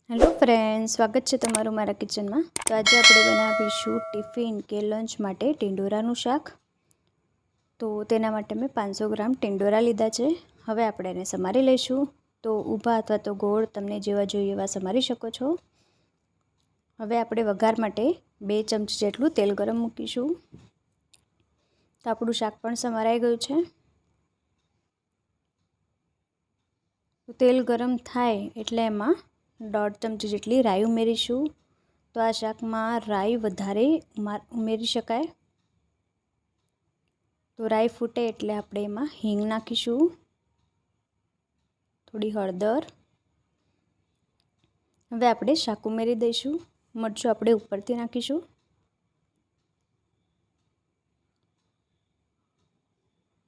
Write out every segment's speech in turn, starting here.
Hello friends, स्वागत है तमारू मारा किचन में। तो आज આપણે બનાવીશું ટિફિન કે લંચ માટે ટીંડોરાનું શાક। તો તેના માટે મેં 500 ગ્રામ ટીંડોરા લીધા છે। હવે આપણે એને સમારી લઈશું। તો ઊભા અથવા તો ગોળ તમને જેવા જોઈએ એવા સમારી શકો છો। હવે આપણે વઘાર માટે 2 ચમચી જેટલું તેલ ગરમ મૂકીશું। તો આપણું શાક પણ સમારાઈ ગયું છે। તો તેલ ગરમ થાય એટલે એમાં 1.5 ચમચી જેટલી રાઈ ઉમેરીશું। તો આ શાકમાં રાઈ વધારે ઉમેરી શકાય। તો રાઈ ફૂટે એટલે આપણે એમાં હિંગ નાખીશું, થોડી હળદર। હવે આપણે શાક ઉમેરી દઈશું। મરચું આપણે ઉપરથી નાખીશું।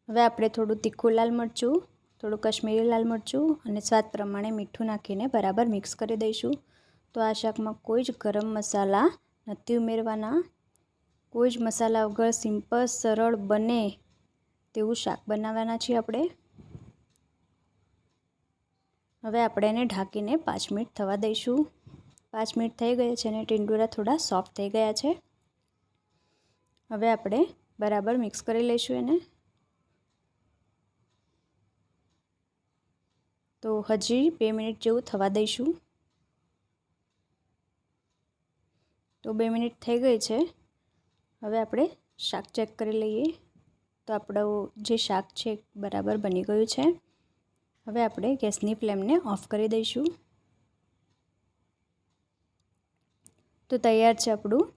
હવે આપણે થોડું તીખું લાલ મરચું, થોડું કાશ્મીરી લાલ મરચું અને સ્વાદ પ્રમાણે મીઠું નાખીને બરાબર મિક્સ કરી દઈશું। તો આ શાકમાં કોઈ જ ગરમ મસાલા નથી ઉમેરવાના। કોઈ જ મસાલા વગર સિમ્પલ સરળ બને તેવું શાક બનાવવાના છીએ આપણે। હવે આપણે એને ઢાંકીને 5 મિનિટ થવા દઈશું। 5 મિનિટ થઈ ગઈ છે અને ટીંડોરા થોડા સોફ્ટ થઈ ગયા છે। હવે આપણે બરાબર મિક્સ કરી લઈશું એને। તો હજી 2 મિનિટ જેવું થવા દઈશું। તો 2 મિનિટ થઈ ગઈ છે। હવે આપણે શાક ચેક કરી લઈએ। તો આપણું જે શાક છે બરાબર બની ગયું છે। હવે આપણે ગેસની ફ્લેમને ઓફ કરી દઈશું। તો તૈયાર છે આપણું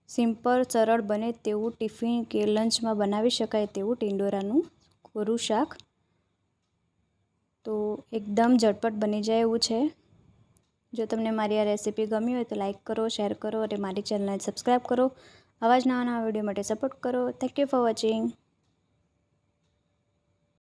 સિમ્પલ સરળ બને તેવું ટિફિન કે લંચમાં બનાવી શકાય તેવું ટીંડોરાનું કોરું શાક। તો એકદમ ઝટપટ બની જાય એવું છે। જો તમને મારી આ રેસીપી ગમી હોય તો લાઈક કરો, શેર કરો અને મારી ચેનલને સબસ્ક્રાઈબ કરો। આવા જ નવા વિડીયો માટે સપોર્ટ કરો। Thank you for watching.